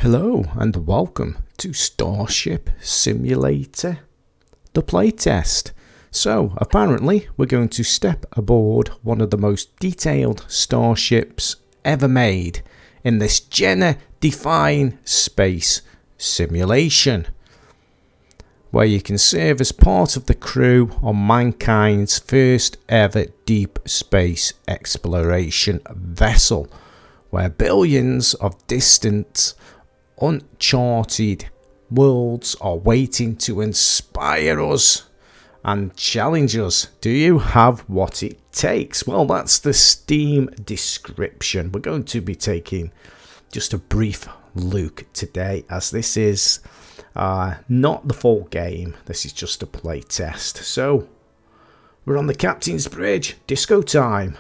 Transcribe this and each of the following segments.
Hello and welcome to Starship Simulator, the playtest. So apparently we're going to step aboard one of the most detailed starships ever made in this gender-defying space simulation, where you can serve as part of the crew on mankind's first ever deep space exploration vessel, where billions of distant uncharted worlds are waiting to inspire us and challenge us. Do you have what it takes? Well, that's the Steam description. We're going to be taking just a brief look today, as this is not the full game. This is just a play test. So we're on the captain's bridge. Disco time.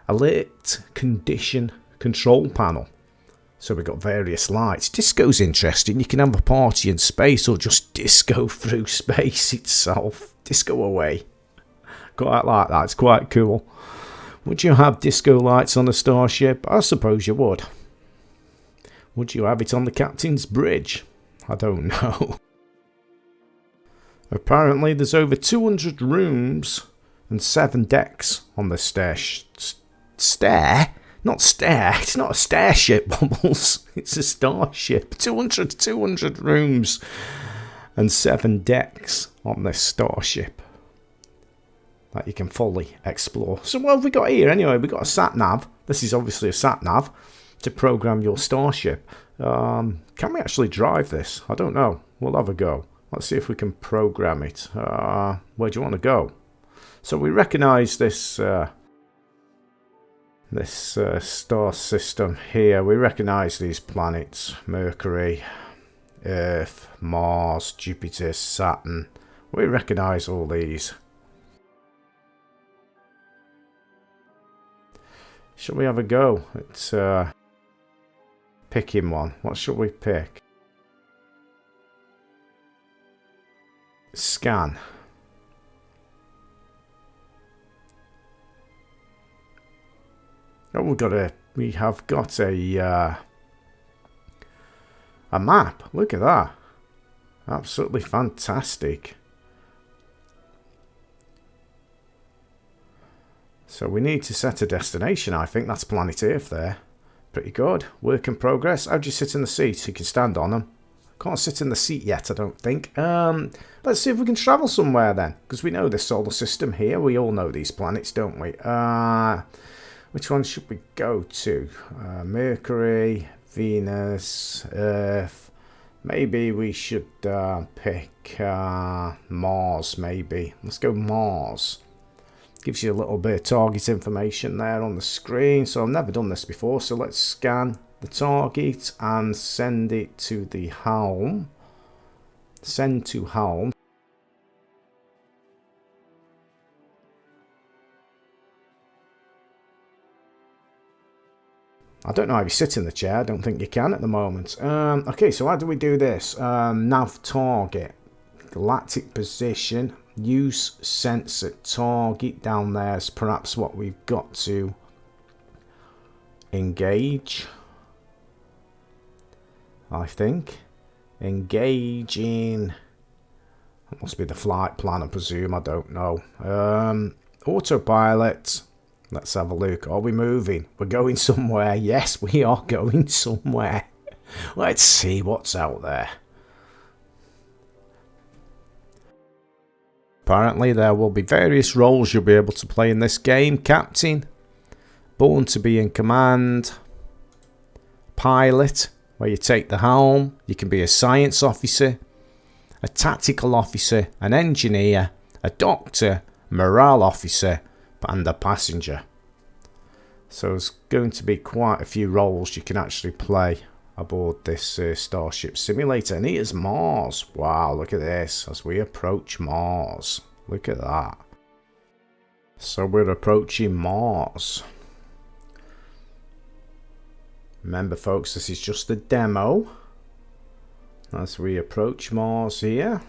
Alert condition control panel. So we've got various lights. Disco's interesting. You can have a party in space or just disco through space itself. Disco away. Quite like that. It's quite cool. Would you have disco lights on a starship? I suppose you would. Would you have it on the captain's bridge? I don't know. Apparently there's over 200 rooms and 7 decks on the Not stair. It's not a starship, Bubbles. It's a starship. 200 rooms and 7 decks on this starship that you can fully explore. So what have we got here? Anyway, we've got a sat-nav. This is obviously a sat-nav to program your starship. Can we actually drive this? I don't know. We'll have a go. Let's see if we can program it. Where do you want to go? So we recognise this... This star system here. We recognise these planets: Mercury, Earth, Mars, Jupiter, Saturn. We recognise all these. Shall we have a go at picking one? What shall we pick? Scan. Oh, we have got a map. Look at that. Absolutely fantastic. So we need to set a destination. I think that's planet Earth there. Pretty good. Work in progress. How do you sit in the seat? You can stand on them. Can't sit in the seat yet, I don't think. Let's see if we can travel somewhere then, because we know this solar system here. We all know these planets, don't we? Which one should we go to? Mercury, Venus, Earth. Maybe we should pick Mars, maybe. Let's go Mars. Gives you a little bit of target information there on the screen. So I've never done this before. So let's scan the target and send it to the helm. Send to helm. I don't know how you sit in the chair. I don't think you can at the moment. Okay, so how do we do this? Nav target. Galactic position. Use sensor target. Down there is perhaps what we've got to engage. I think. Engage in... That must be the flight plan, I presume. I don't know. Autopilot. Let's have a look. Are we moving? We're going somewhere. Yes, we are going somewhere. Let's see what's out there. Apparently there will be various roles you'll be able to play in this game. Captain, born to be in command, pilot, where you take the helm. You can be a science officer, a tactical officer, an engineer, a doctor, morale officer, and a passenger. So there's going to be quite a few roles you can actually play aboard this Starship Simulator. And here's Mars. Wow, look at this as we approach Mars. Look at that. So we're approaching Mars. Remember folks, this is just a demo as we approach Mars here.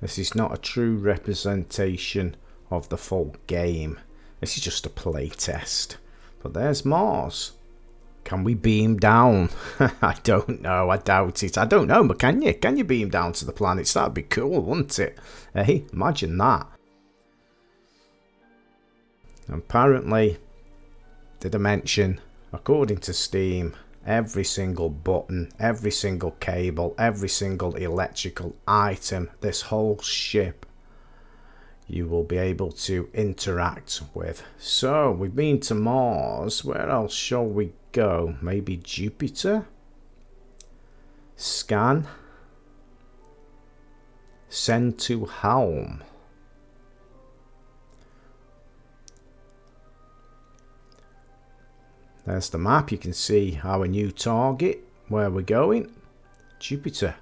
This is not a true representation of the full game. This is just a play test. But there's Mars. Can we beam down? I don't know. I doubt it. I don't know, but can you? Can you beam down to the planets? That'd be cool, wouldn't it? Hey, imagine that. Apparently, the dimension, according to Steam, every single button, every single cable, every single electrical item, this whole ship, you will be able to interact with. So, we've been to Mars. Where else shall we go? Maybe Jupiter? Scan. Send to helm. There's the map. You can see our new target, where we're going. Jupiter.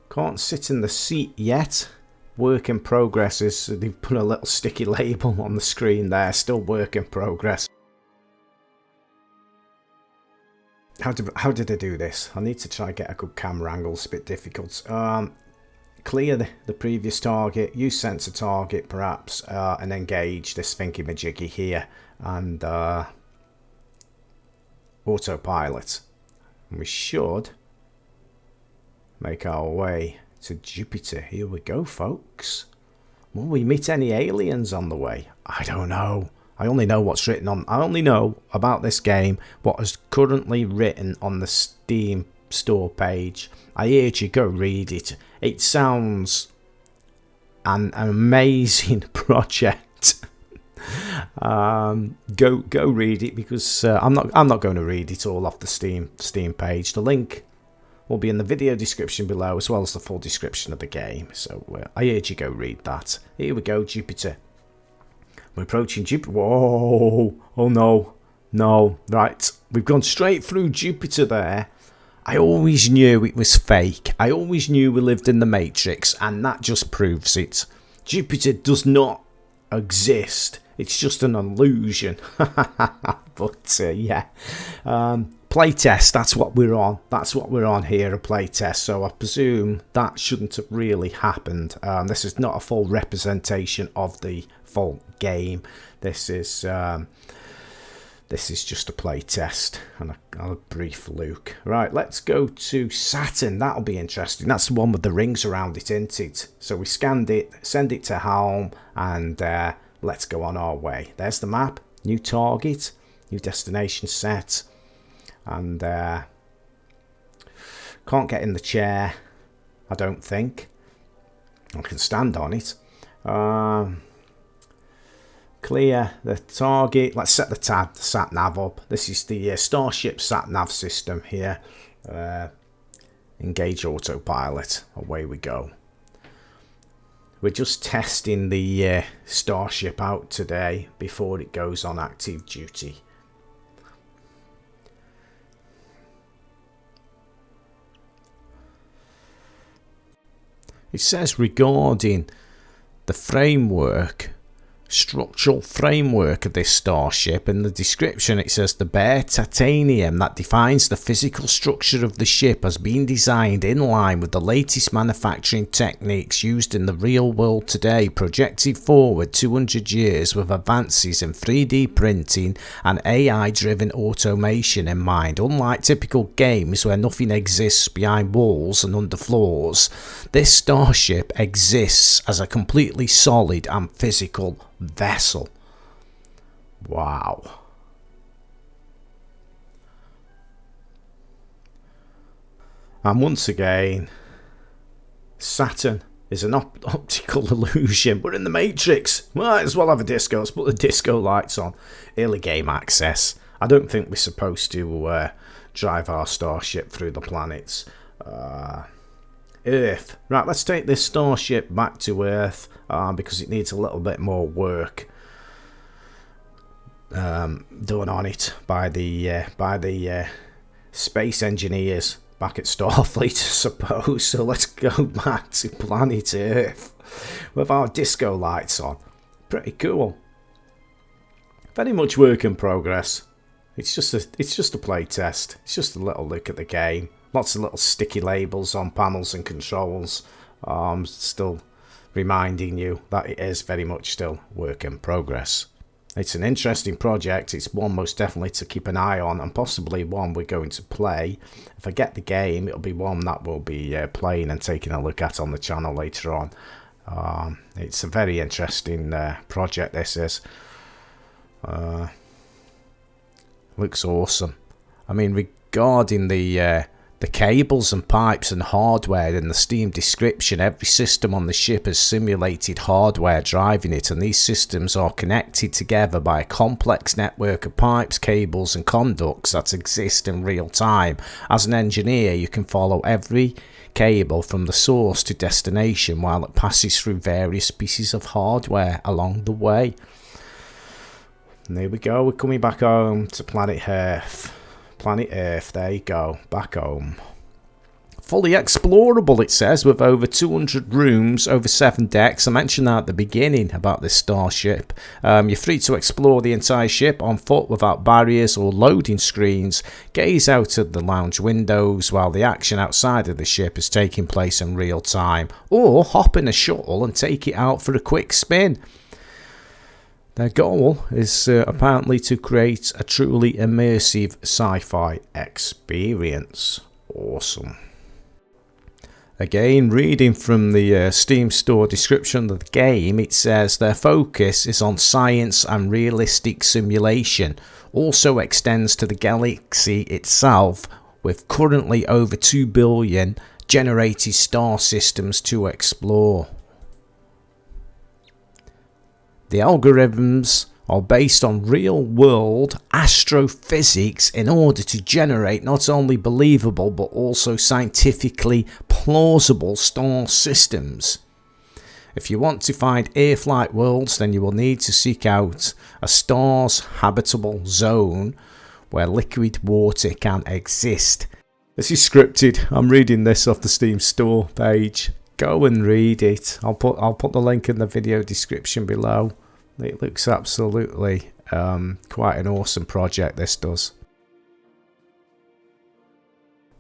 Can't sit in the seat yet. Work in progress. They've put a little sticky label on the screen there. Still work in progress. How did I do this? I need to try and get a good camera angle. It's a bit difficult. Clear the previous target. Use sensor target perhaps. And engage this thingy-majiggy here. And autopilot. And we should make our way to Jupiter. Here we go, folks. Will we meet any aliens on the way? I don't know. I only know what's written on. I only know about this game what is currently written on the Steam store page. I urge you, go read it. It sounds an amazing project. Go read it, because I'm not going to read it all off the Steam page. The link will be in the video description below, as well as the full description of the game. So I urge you, go read that. Here we go, Jupiter. We're approaching Jupiter. Whoa! Oh no, no! Right, we've gone straight through Jupiter there. I always knew it was fake. I always knew we lived in the Matrix, and that just proves it. Jupiter does not exist. It's just an illusion. But yeah. Playtest, that's what we're on. That's what we're on here, a playtest. So I presume that shouldn't have really happened. This is not a full representation of the full game. This is just a playtest and a brief look. Right, let's go to Saturn. That'll be interesting. That's the one with the rings around it, isn't it? So we scanned it, send it to helm, and let's go on our way. There's the map. New target, new destination set. And can't get in the chair, I don't think. I can stand on it. Clear the target. Let's set the sat nav up. This is the Starship sat nav system here. Engage autopilot. Away we go. We're just testing the Starship out today before it goes on active duty. It says regarding the framework, structural framework of this starship. In the description it says the bare titanium that defines the physical structure of the ship has been designed in line with the latest manufacturing techniques used in the real world today, projected forward 200 years with advances in 3D printing and AI driven automation in mind. Unlike typical games where nothing exists behind walls and under floors, this starship exists as a completely solid and physical vessel. Wow. And once again, Saturn is an optical illusion. We're in the Matrix. Might as well have a disco. Let's put the disco lights on. Early game access. I don't think we're supposed to drive our starship through the planets. Earth. Right, let's take this starship back to Earth because it needs a little bit more work done on it by the space engineers back at Starfleet, I suppose. So let's go back to planet Earth with our disco lights on. Pretty cool. Very much work in progress. It's just a play test. It's just a little look at the game. Lots of little sticky labels on panels and controls. Still reminding you that it is very much still work in progress. It's an interesting project. It's one most definitely to keep an eye on, and possibly one we're going to play. If I get the game, it'll be one that we'll be playing and taking a look at on the channel later on. It's a very interesting project, this is. Looks awesome. I mean, regarding the cables and pipes and hardware in the Steam description, every system on the ship has simulated hardware driving it, and these systems are connected together by a complex network of pipes, cables and conduits that exist in real time. As an engineer, you can follow every cable from the source to destination while it passes through various pieces of hardware along the way. And there we go, we're coming back home to planet Earth. Planet Earth, there you go, back home. Fully explorable, it says, with over 200 rooms, over 7 decks. I mentioned that at the beginning about this starship. You're free to explore the entire ship on foot without barriers or loading screens. Gaze out of the lounge windows while the action outside of the ship is taking place in real time. Or hop in a shuttle and take it out for a quick spin. Their goal is apparently to create a truly immersive sci-fi experience. Awesome. Again, reading from the Steam store description of the game, it says their focus is on science and realistic simulation. Also extends to the galaxy itself, with currently over 2 billion generated star systems to explore. The algorithms are based on real-world astrophysics in order to generate not only believable but also scientifically plausible star systems. If you want to find Earth-like worlds, then you will need to seek out a star's habitable zone where liquid water can exist. This is scripted. I'm reading this off the Steam store page. Go and read it. I'll put the link in the video description below. It looks absolutely quite an awesome project, this does.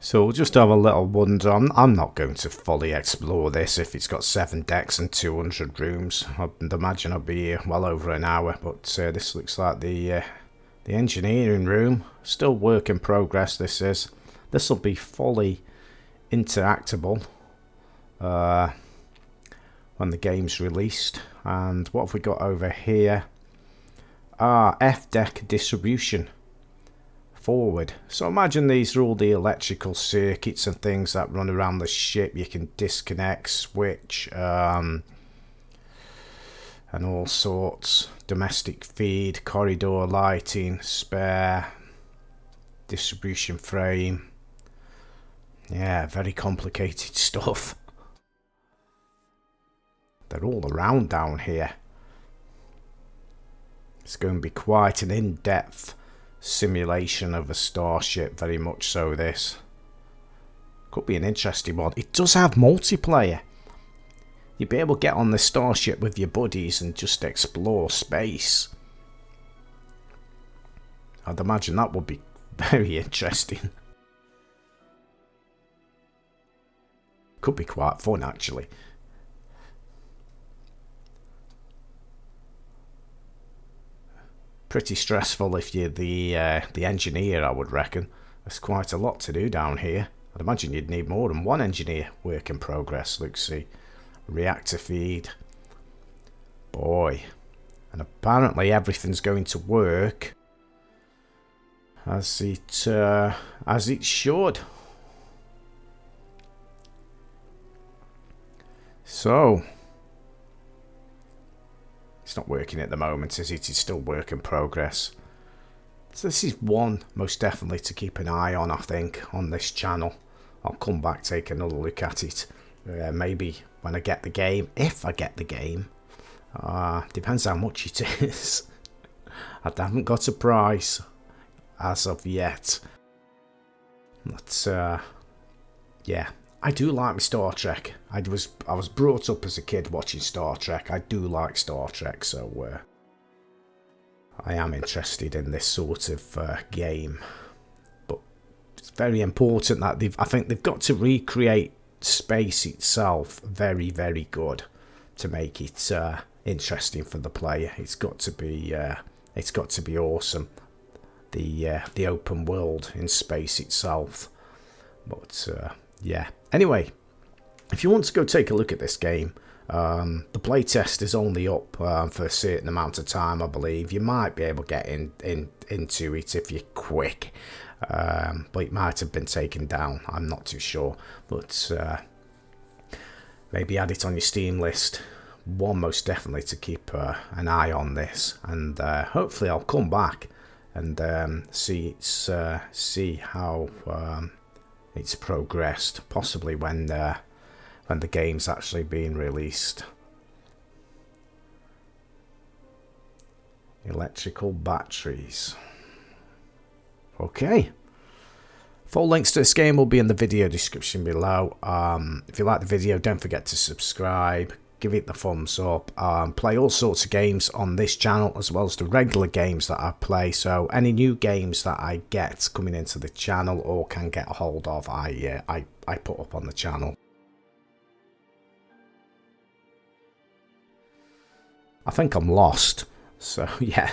So we'll just have a little wonder. I'm not going to fully explore this if it's got 7 decks and 200 rooms. I'd imagine I'll be here well over an hour, but this looks like the engineering room. Still work in progress, this is. This will be fully interactable when the game's released. And what have we got over here? F-deck distribution. Forward. So imagine these are all the electrical circuits and things that run around the ship. You can disconnect, switch, and all sorts. Domestic feed, corridor lighting, spare, distribution frame. Yeah, very complicated stuff. They're all around down here. It's going to be quite an in-depth simulation of a starship, very much so this. Could be an interesting one. It does have multiplayer. You'll be able to get on the starship with your buddies and just explore space. I'd imagine that would be very interesting. Could be quite fun, actually. Pretty stressful if you're the engineer, I would reckon. There's quite a lot to do down here. I'd imagine you'd need more than one engineer. Work in progress. Let's see. Reactor feed. Boy. And apparently everything's going to work as it should. So it's not working at the moment, is it? It's still work in progress. So this is one most definitely to keep an eye on, I think, on this channel. I'll come back, take another look at it. Maybe when I get the game, if I get the game. Depends how much it is. I haven't got a price as of yet. But yeah, I do like my Star Trek. I was brought up as a kid watching Star Trek. I do like Star Trek, so I am interested in this sort of game. But it's very important that I think they've got to recreate space itself very, very good to make it interesting for the player. It's got to be it's got to be awesome. The open world in space itself. But yeah. Anyway, if you want to go take a look at this game, the playtest is only up for a certain amount of time, I believe. You might be able to get into it if you're quick, but it might have been taken down. I'm not too sure, but maybe add it on your Steam list. One, most definitely to keep an eye on this, and hopefully I'll come back and see how it's progressed, possibly when the game's actually being released. Electrical batteries. Okay. Full links to this game will be in the video description below. If you like the video, don't forget to subscribe. Give it the thumbs up. Play all sorts of games on this channel as well as the regular games that I play. So any new games that I get coming into the channel or can get a hold of, I put up on the channel. I think I'm lost. So yeah,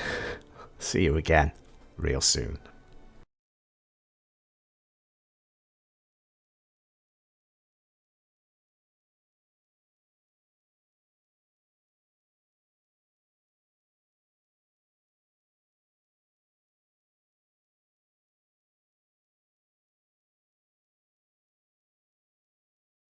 see you again real soon.